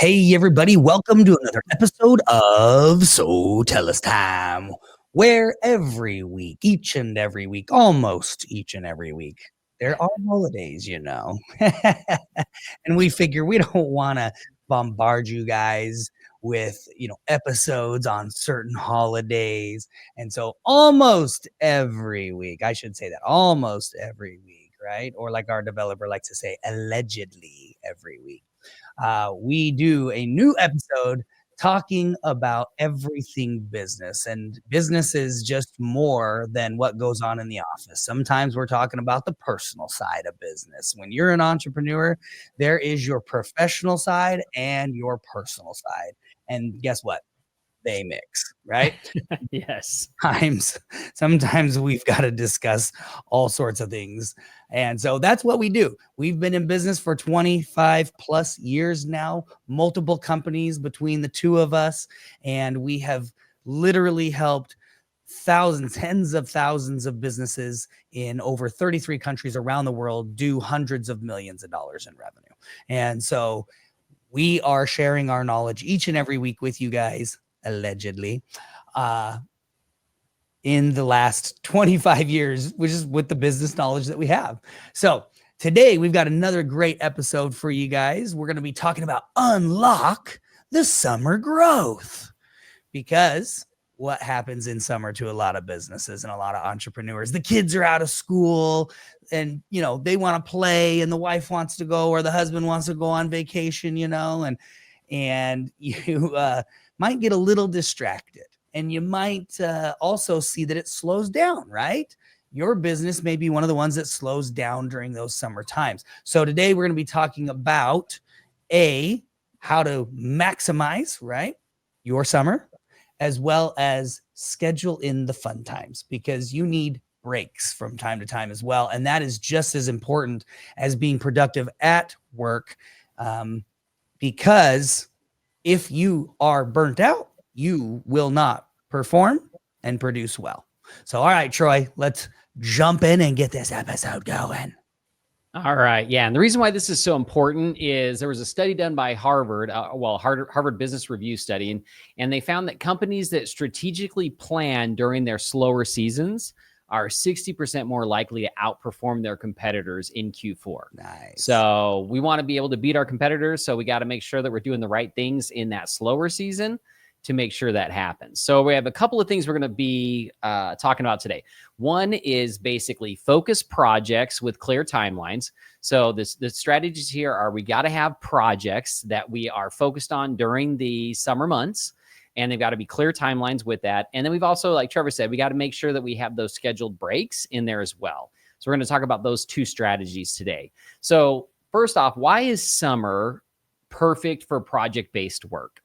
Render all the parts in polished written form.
Hey, everybody, welcome to another episode of SoTellUs Time, where every week, each and every week, almost each and every week, there are holidays, and we figure we don't want to bombard you guys with, episodes on certain holidays. And so almost every week, I should say that almost every week, right? Or like our developer likes to say, allegedly every week we do a new episode talking about everything business. And business is just more than what goes on in the office. Sometimes we're talking about the personal side of business. When you're an entrepreneur, there is your professional side and your personal side. And guess what? They mix, right? Yes. Sometimes we've got to discuss all sorts of things. And so that's what we do. We've been in business for 25 plus years now, multiple companies between the two of us, and we have literally helped thousands, tens of thousands of businesses in over 33 countries around the world do hundreds of millions of dollars in revenue. And so we are sharing our knowledge each and every week with you guys, allegedly, in the last 25 years, which is with the business knowledge that we have. So today we've got another great episode for you guys. We're going to be talking about unlock the summer growth, because what happens in summer to a lot of businesses and a lot of entrepreneurs, the kids are out of school and, they want to play and the wife wants to go or the husband wants to go on vacation, and you might get a little distracted, and you might also see that it slows down, right? Your business may be one of the ones that slows down during those summer times. So today we're going to be talking about how to maximize, right, your summer, as well as schedule in the fun times, because you need breaks from time to time as well. And that is just as important as being productive at work, because if you are burnt out, you will not perform and produce well. So, all right, Troy, let's jump in and get this episode going. All right. Yeah. And the reason why this is so important is there was a study done by Harvard, Harvard Business Review study, and they found that companies that strategically plan during their slower seasons are 60% more likely to outperform their competitors in Q4. Nice. So we want to be able to beat our competitors. So we got to make sure that we're doing the right things in that slower season to make sure that happens. So we have a couple of things we're going to be talking about today. One is basically focus projects with clear timelines. So the strategies here are, we got to have projects that we are focused on during the summer months, and they've got to be clear timelines with that. And then we've also, like Trevor said, we got to make sure that we have those scheduled breaks in there as well. So we're going to talk about those two strategies today. So first off, why is summer perfect for project-based work?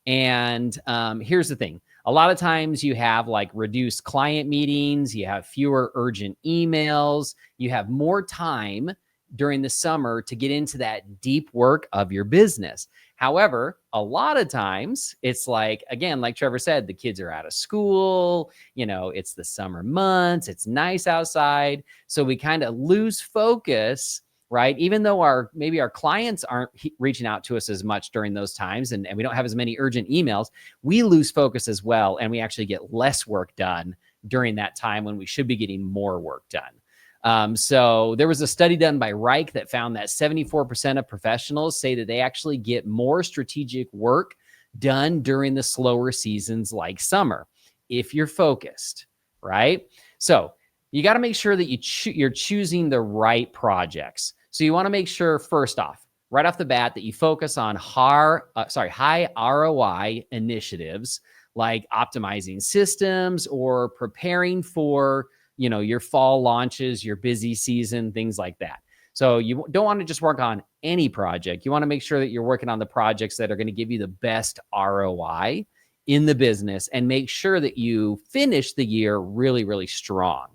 And here's the thing. A lot of times you have like reduced client meetings, you have fewer urgent emails, you have more time during the summer to get into that deep work of your business. However, a lot of times it's like, again, like Trevor said, the kids are out of school, it's the summer months, it's nice outside. So we kind of lose focus, right? Even though maybe our clients aren't reaching out to us as much during those times, and we don't have as many urgent emails, we lose focus as well. And we actually get less work done during that time when we should be getting more work done. So there was a study done by Reich that found that 74% of professionals say that they actually get more strategic work done during the slower seasons like summer, if you're focused, right? So you got to make sure that you're choosing the right projects. So you want to make sure, first off, right off the bat, that you focus on high ROI initiatives, like optimizing systems or preparing for, your fall launches, your busy season, things like that. So you don't want to just work on any project. You want to make sure that you're working on the projects that are going to give you the best ROI in the business, and make sure that you finish the year really, really strong.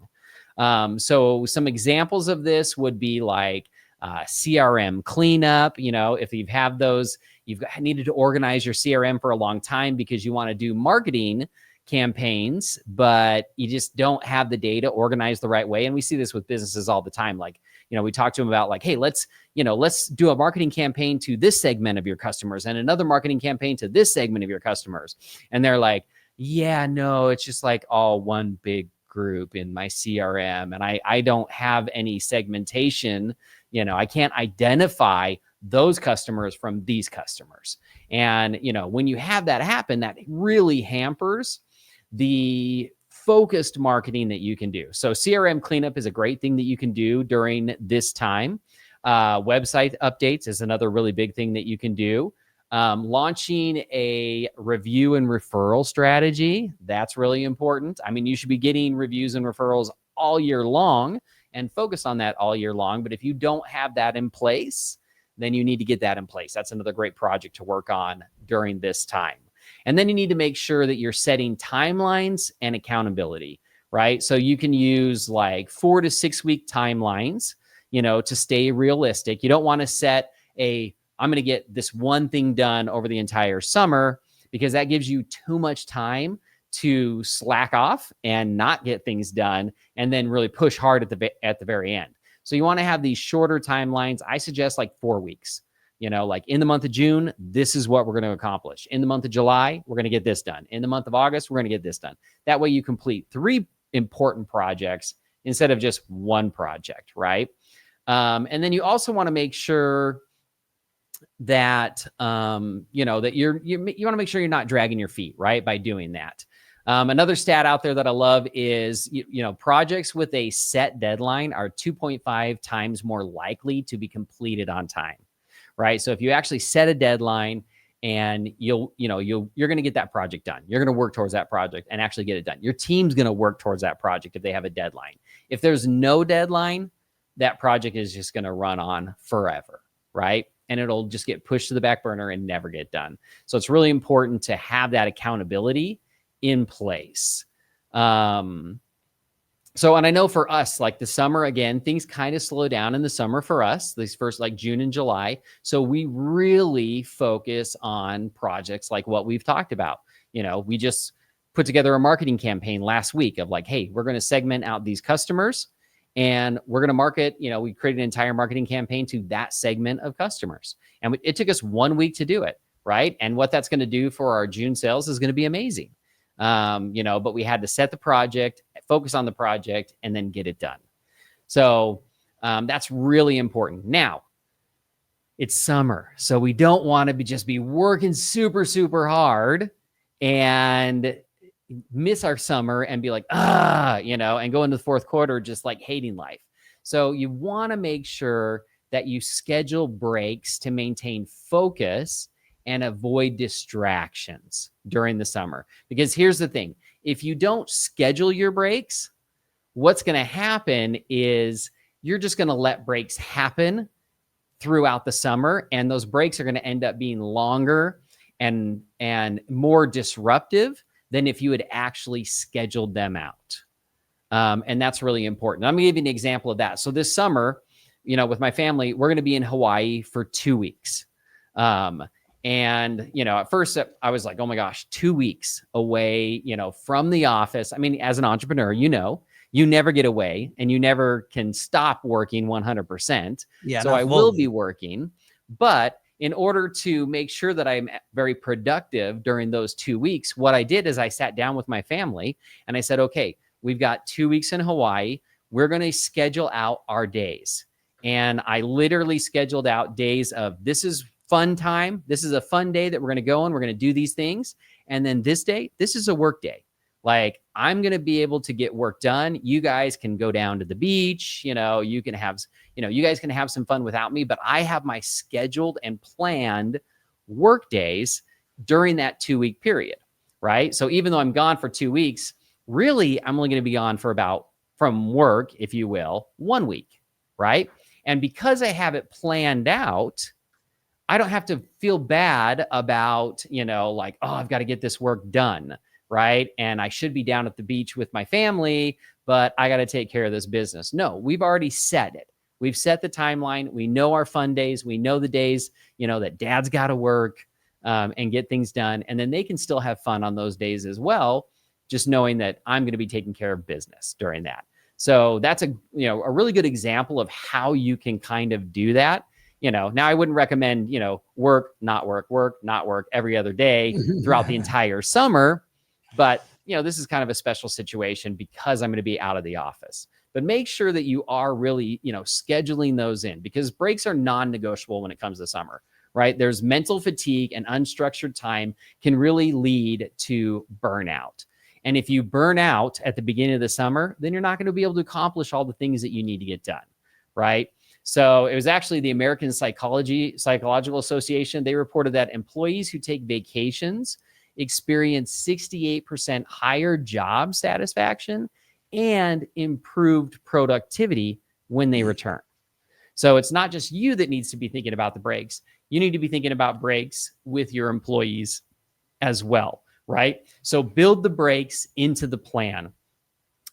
So some examples of this would be like CRM cleanup. If you've needed to organize your CRM for a long time because you want to do marketing campaigns, but you just don't have the data organized the right way. And we see this with businesses all the time. Like, we talk to them about like, hey, let's do a marketing campaign to this segment of your customers and another marketing campaign to this segment of your customers. And they're like, yeah, no, it's just like all one big group in my CRM. And I don't have any segmentation. I can't identify those customers from these customers. And, when you have that happen, that really hampers the focused marketing that you can do. So CRM cleanup is a great thing that you can do during this time. Website updates is another really big thing that you can do. Launching a review and referral strategy, that's really important. I mean, you should be getting reviews and referrals all year long and focus on that all year long. But if you don't have that in place, then you need to get that in place. That's another great project to work on during this time. And then you need to make sure that you're setting timelines and accountability, right? So you can use like 4 to 6 week timelines, to stay realistic. You don't want to set I'm going to get this one thing done over the entire summer, because that gives you too much time to slack off and not get things done and then really push hard at the very end. So you want to have these shorter timelines. I suggest like 4 weeks. Like in the month of June, this is what we're going to accomplish. In the month of July, we're going to get this done. In the month of August, we're going to get this done. That way you complete 3 important projects instead of just one project, right? And then you also want to make sure that, that you want to make sure you're not dragging your feet, right? By doing that. Another stat out there that I love is, projects with a set deadline are 2.5 times more likely to be completed on time. Right. So if you actually set a deadline and you're going to get that project done, you're going to work towards that project and actually get it done. Your team's going to work towards that project if they have a deadline. If there's no deadline, that project is just going to run on forever. Right. And it'll just get pushed to the back burner and never get done. So it's really important to have that accountability in place. And I know for us, like the summer, again, things kind of slow down in the summer for us, these first like June and July. So we really focus on projects like what we've talked about. We just put together a marketing campaign last week of like, hey, we're going to segment out these customers and we're going to market, we created an entire marketing campaign to that segment of customers. And it took us 1 week to do it, right? And what that's going to do for our June sales is going to be amazing. But we had to set the project, focus on the project, and then get it done. So that's really important. Now, it's summer, so we don't want to just be working super, super hard and miss our summer and be like, and go into the fourth quarter just like hating life. So you want to make sure that you schedule breaks to maintain focus and avoid distractions during the summer. Because here's the thing, if you don't schedule your breaks, what's going to happen is you're just going to let breaks happen throughout the summer. And those breaks are going to end up being longer and more disruptive than if you had actually scheduled them out. And that's really important. I'm going to give you an example of that. So this summer, with my family, we're going to be in Hawaii for 2 weeks. And, at first I was like, oh my gosh, 2 weeks away, from the office. I mean, as an entrepreneur, you never get away and you never can stop working 100%. Yeah. So I will be working, but in order to make sure that I'm very productive during those 2 weeks, what I did is I sat down with my family and I said, okay, we've got 2 weeks in Hawaii. We're going to schedule out our days. And I literally scheduled out days of this is fun time. This is a fun day that we're going to go on. We're going to do these things. And then this day, this is a work day. Like I'm going to be able to get work done. You guys can go down to the beach. You can have, you guys can have some fun without me, but I have my scheduled and planned work days during that 2 week period. Right. So even though I'm gone for 2 weeks, really, I'm only going to be gone for from work, if you will, 1 week. Right. And because I have it planned out, I don't have to feel bad about, like, oh, I've got to get this work done. Right. And I should be down at the beach with my family, but I got to take care of this business. No, we've already set it. We've set the timeline. We know our fun days. We know the days, that dad's got to work and get things done. And then they can still have fun on those days as well, just knowing that I'm going to be taking care of business during that. So that's a really good example of how you can kind of do that. Now I wouldn't recommend, work, not work, work, not work every other day throughout the entire summer. But, this is kind of a special situation because I'm going to be out of the office. But make sure that you are really, scheduling those in, because breaks are non-negotiable when it comes to summer, right? There's mental fatigue, and unstructured time can really lead to burnout. And if you burn out at the beginning of the summer, then you're not going to be able to accomplish all the things that you need to get done, right? So it was actually the American Psychological Association. They reported that employees who take vacations experience 68% higher job satisfaction and improved productivity when they return. So it's not just you that needs to be thinking about the breaks. You need to be thinking about breaks with your employees as well, right? So build the breaks into the plan.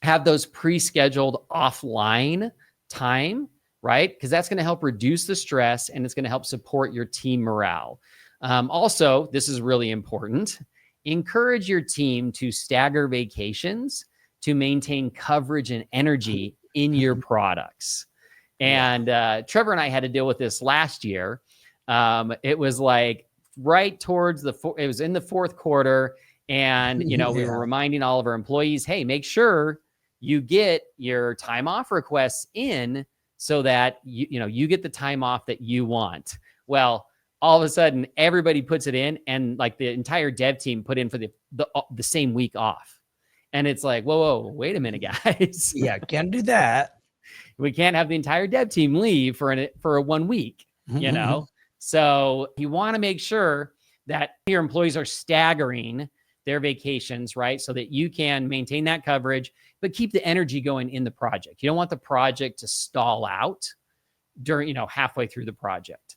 Have those pre-scheduled offline time, right? Because that's going to help reduce the stress, and it's going to help support your team morale. Also, this is really important. Encourage your team to stagger vacations to maintain coverage and energy in your products. And Trevor and I had to deal with this last year. It was like right towards it was in the fourth quarter. And, we were reminding all of our employees, hey, make sure you get your time off requests in so that, you get the time off that you want. Well, all of a sudden, everybody puts it in, and like the entire dev team put in for the same week off. And it's like, whoa, wait a minute, guys. Yeah, can't do that. We can't have the entire dev team leave for a 1 week, So you want to make sure that your employees are staggering their vacations, right? So that you can maintain that coverage, but keep the energy going in the project. You don't want the project to stall out during, halfway through the project.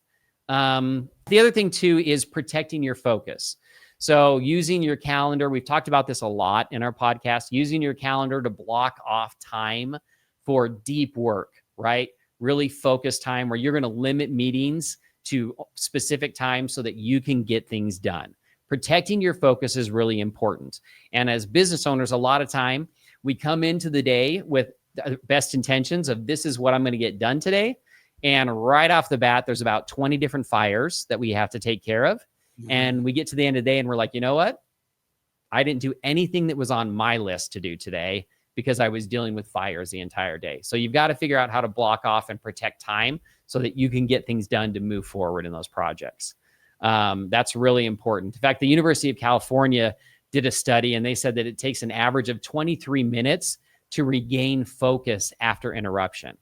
The other thing too is protecting your focus. So using your calendar, we've talked about this a lot in our podcast, using your calendar to block off time for deep work, right? Really focused time where you're going to limit meetings to specific times so that you can get things done. Protecting your focus is really important. And as business owners, a lot of time we come into the day with the best intentions of this is what I'm going to get done today. And right off the bat, there's about 20 different fires that we have to take care of. And we get to the end of the day and we're like, you know what? I didn't do anything that was on my list to do today because I was dealing with fires the entire day. So you've got to figure out how to block off and protect time so that you can get things done to move forward in those projects. That's really important. In fact, the University of California did a study, and they said that it takes an average of 23 minutes to regain focus after interruption.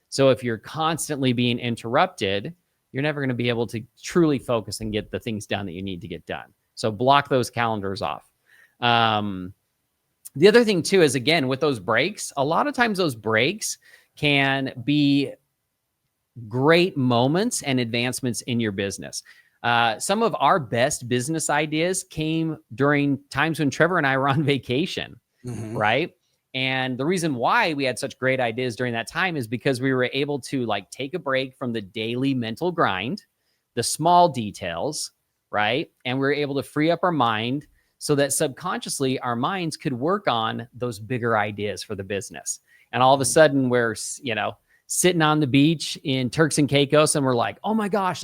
So if you're constantly being interrupted, you're never going to be able to truly focus and get the things done that you need to get done. So block those calendars off. The other thing too is, again, with those breaks, a lot of times those breaks can be great moments and advancements in your business. Some of our best business ideas came during times when Trevor and I were on vacation, right? And the reason why we had such great ideas during that time is because we were able to take a break from the daily mental grind, the small details, right? And we were able to free up our mind so that subconsciously our minds could work on those bigger ideas for the business. And all of a sudden we're, sitting on the beach in Turks and Caicos and we're like, oh my gosh,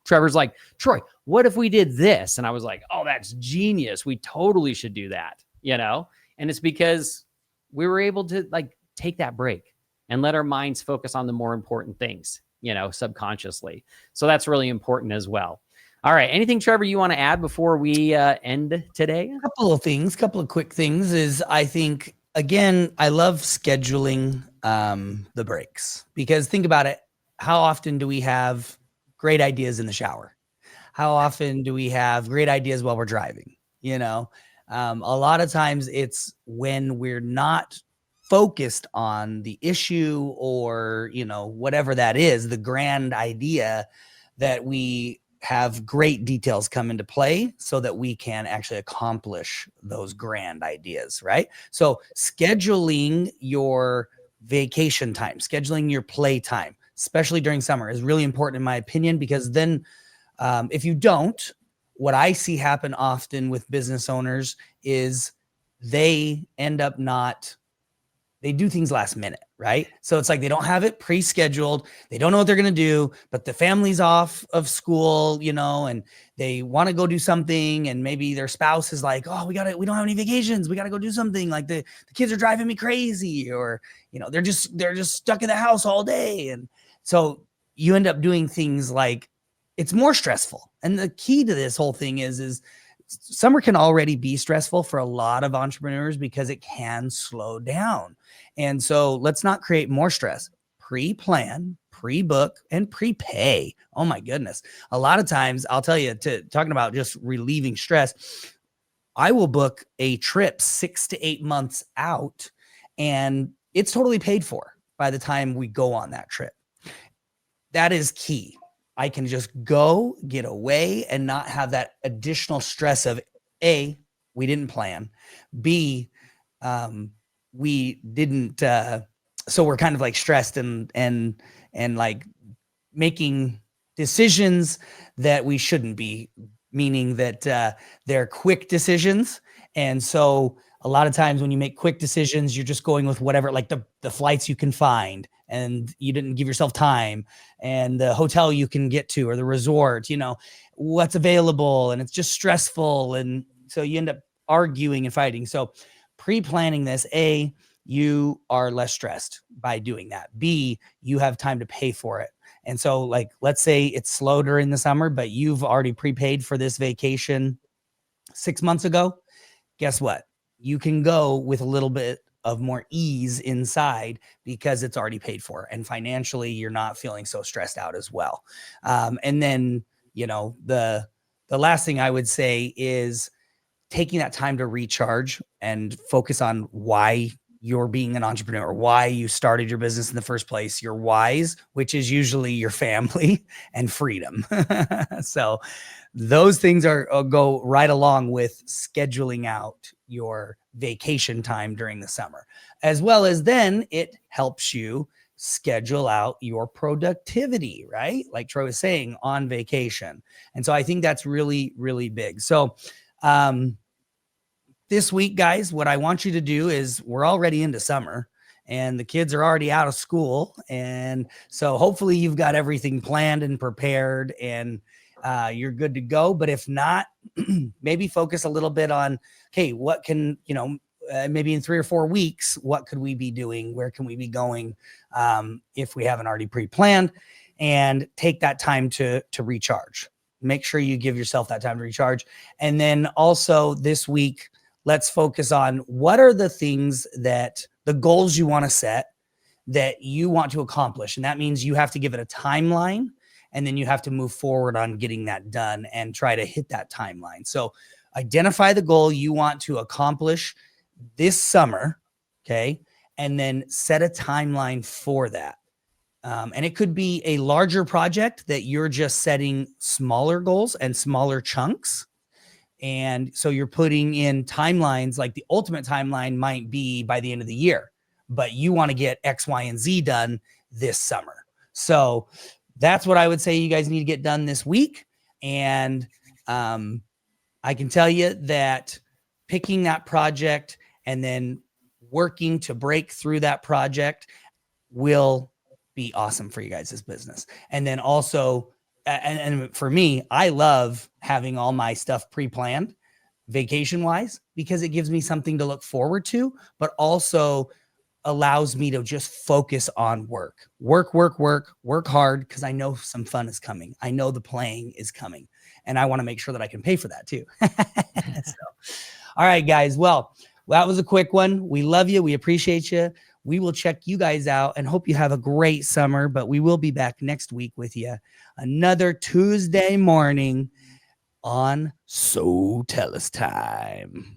Trevor's like, Troy, what if we did this? And I was like, oh, that's genius. We totally should do that, And it's because we were able to take that break and let our minds focus on the more important things, subconsciously. So that's really important as well. All right. Anything, Trevor, you want to add before we end today? Couple of quick things is, I think, again, I love scheduling the breaks, because think about it. How often do we have great ideas in the shower? How often do we have great ideas while we're driving? A lot of times it's when we're not focused on the issue or, whatever that is, the grand idea, that we have great details come into play so that we can actually accomplish those grand ideas, right? So scheduling your vacation time, scheduling your play time, especially during summer, is really important in my opinion, because then if you don't, what I see happen often with business owners is they end up not they do things last minute, right? So it's like they don't have it pre-scheduled. They don't know what they're going to do, but the family's off of school, and they want to go do something. And maybe their spouse is like, oh, we don't have any vacations. We got to go do something. Like the kids are driving me crazy, or, they're just stuck in the house all day. And so you end up doing things like it's more stressful. And the key to this whole thing is summer can already be stressful for a lot of entrepreneurs because it can slow down. And so let's not create more stress. Pre-plan, pre-book, and prepay. Oh my goodness. A lot of times, I'll tell you, talking about just relieving stress, I will book a trip 6 to 8 months out, and it's totally paid for by the time we go on that trip. That is key. I can just go get away and not have that additional stress of A, we didn't plan, B, we didn't, so we're kind of like stressed and like making decisions that we shouldn't be, meaning that they're quick decisions. And so a lot of times when you make quick decisions, you're just going with whatever, like the flights you can find, and you didn't give yourself time, and the hotel you can get to, or the resort, what's available, and it's just stressful. And so you end up arguing and fighting. So pre-planning this, A, you are less stressed by doing that. B, you have time to pay for it. And so like, let's say it's slow during the summer, but you've already prepaid for this vacation 6 months ago. Guess what? You can go with a little bit of more ease inside because it's already paid for, and financially you're not feeling so stressed out as well. And then, the last thing I would say is taking that time to recharge and focus on why you're being an entrepreneur, why you started your business in the first place, your whys, which is usually your family and freedom. So those things go right along with scheduling out your vacation time during the summer, as well as then it helps you schedule out your productivity, right? Like Troy was saying, on vacation. And so I think that's really, really big. So, this week, guys, what I want you to do is, we're already into summer and the kids are already out of school. And so hopefully you've got everything planned and prepared, and you're good to go. But if not, maybe focus a little bit on, okay, what can, maybe in 3 or 4 weeks, what could we be doing? Where can we be going if we haven't already pre-planned? And take that time to recharge. Make sure you give yourself that time to recharge. And then also this week, let's focus on what are the things the goals you want to set that you want to accomplish. And that means you have to give it a timeline, and then you have to move forward on getting that done and try to hit that timeline. So identify the goal you want to accomplish this summer. Okay. And then set a timeline for that. And it could be a larger project that you're just setting smaller goals and smaller chunks. And so you're putting in timelines, like the ultimate timeline might be by the end of the year, but you want to get X, Y, and Z done this summer. So that's what I would say you guys need to get done this week. And I can tell you that picking that project and then working to break through that project will be awesome for you guys' business. And then also, and for me, I love having all my stuff pre-planned vacation wise, because it gives me something to look forward to, but also allows me to just focus on work hard, because I know some fun is coming. I know the playing is coming, and I want to make sure that I can pay for that too. So, all right, guys. Well, that was a quick one. We love you. We appreciate you. We will check you guys out and hope you have a great summer, but we will be back next week with you another Tuesday morning on SoTellUs Time.